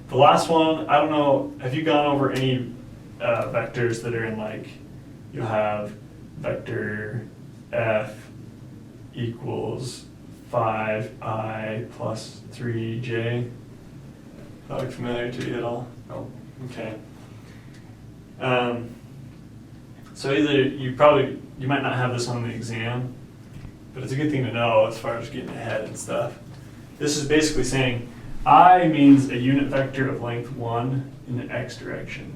The last one, I don't know, have you gone over any vectors that are in like, you'll have vector f equals 5I plus 3j? That look familiar to you at all? No. Okay. So either you might not have this on the exam, but it's a good thing to know as far as getting ahead and stuff. This is basically saying I means a unit vector of length 1 in the x direction.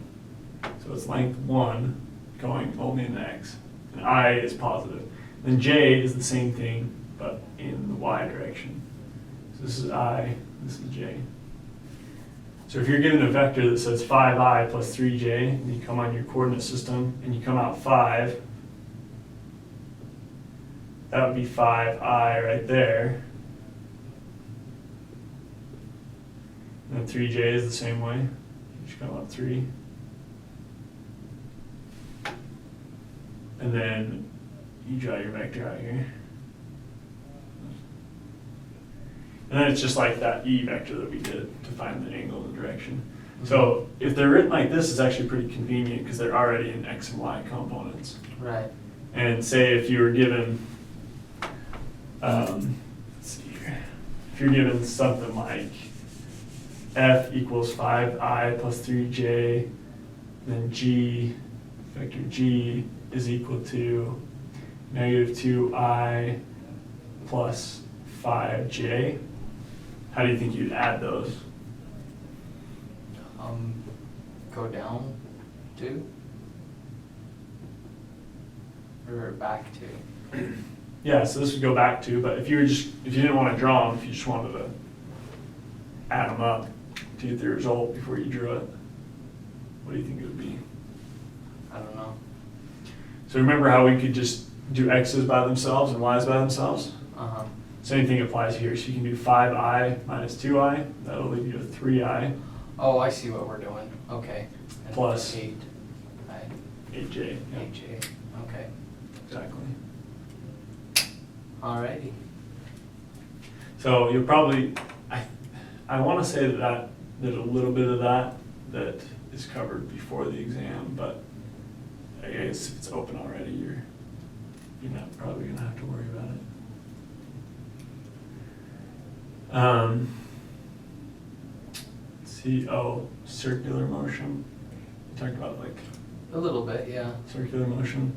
So it's length 1 going only in the x, and I is positive. Then j is the same thing, but in the y direction. So this is I, this is j. So if you're given a vector that says 5i plus 3j, and you come on your coordinate system, and you come out 5, that would be 5i right there. And then 3j is the same way. You just come out 3. And then you draw your vector out here. And then it's just like that E vector that we did to find the angle and the direction. So if they're written like this, it's actually pretty convenient because they're already in X and Y components. Right. And say if you were given, let's see here, if you're given something like F equals 5I plus 3j, then G, vector G is equal to negative 2I plus 5j. How do you think you'd add those? Go down 2? Or back 2? Yeah, so this would go back to, but if you didn't want to draw them, if you just wanted to add them up to get the result before you drew it, what do you think it would be? I don't know. So remember how we could just do x's by themselves and y's by themselves? Uh-huh. Same thing applies here. So you can do 5i minus 2i. That'll leave you with 3i. Oh, I see what we're doing. Okay. And Plus 8. 8j. Yeah, 8j. Okay. exactly. Alrighty. So you'll probably, I want to say that there's a little bit of that is covered before the exam, but I guess if it's open already, you're not probably going to have to worry about it. Let's see, circular motion. We talked about like A little bit, yeah. circular motion.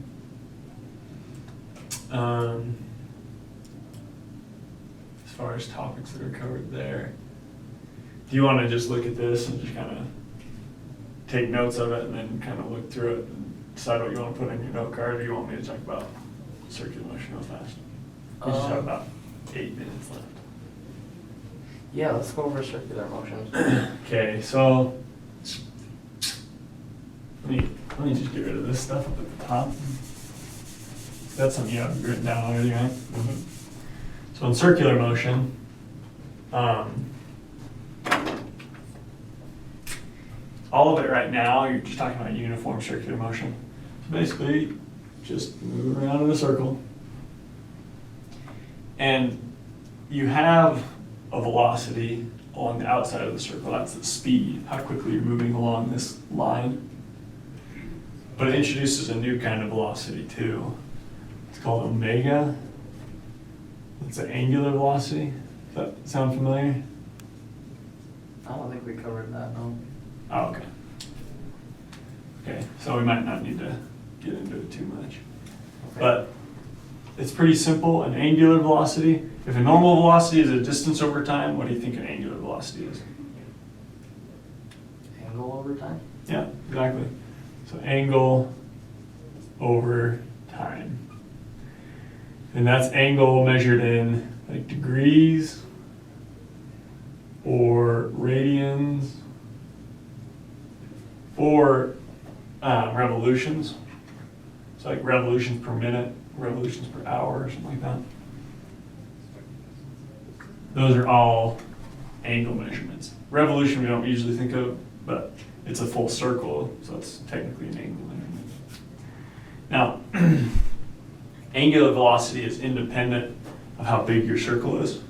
As far as topics that are covered there, do you want to just look at this and just kind of take notes of it and then kind of look through it and decide what you want to put in your note card, or do you want me to talk about circular motion real fast? We just have about 8 minutes left. Yeah, let's go over circular motion. Okay, so let me just get rid of this stuff up at the top. That's something you have written down already, right? Mm-hmm. So in circular motion, all of it right now, you're just talking about uniform circular motion. So basically, just move around in a circle. And you have a velocity along the outside of the circle. That's the speed, how quickly you're moving along this line. But it introduces a new kind of velocity too. It's called omega. It's an angular velocity. Does that sound familiar? I don't think we covered that, no. Oh, okay. Okay, so we might not need to get into it too much. Okay. But it's pretty simple. An angular velocity, if a normal velocity is a distance over time, what do you think an angular velocity is? Angle over time? Yeah, exactly. So angle over time. And that's angle measured in like degrees or radians or revolutions. So like revolutions per minute, revolutions per hour, or something like that. Those are all angle measurements. Revolution we don't usually think of, but it's a full circle, so it's technically an angle measurement. Now, angular velocity is independent of how big your circle is.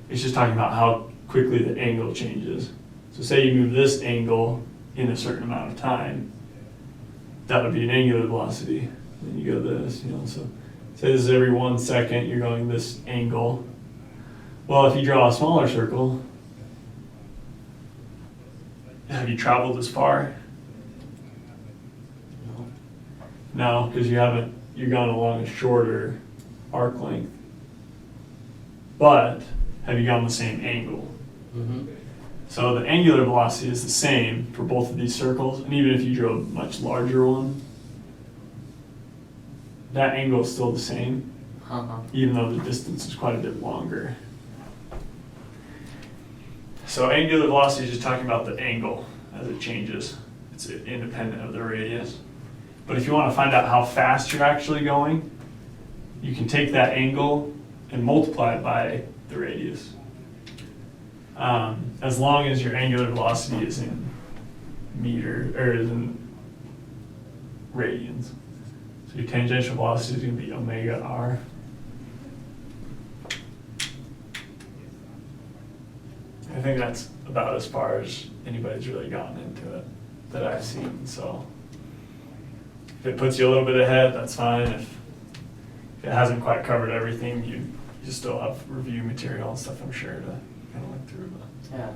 It's just talking about how quickly the angle changes. So say you move this angle in a certain amount of time, that would be an angular velocity. Then you go this, so say this is every 1 second, you're going this angle. Well, if you draw a smaller circle, have you traveled this far? No, because you've gone along a shorter arc length. But have you gone the same angle? Mm-hmm. So the angular velocity is the same for both of these circles, and even if you drew a much larger one, that angle is still the same, even though the distance is quite a bit longer. So angular velocity is just talking about the angle as it changes. It's independent of the radius. But if you want to find out how fast you're actually going, you can take that angle and multiply it by the radius. As long as your angular velocity is in is in radians. So your tangential velocity is going to be omega r. I think that's about as far as anybody's really gotten into it that I've seen. So if it puts you a little bit ahead, that's fine. If it hasn't quite covered everything, you still have review material and stuff, I'm sure, to kind of look through. But Yeah.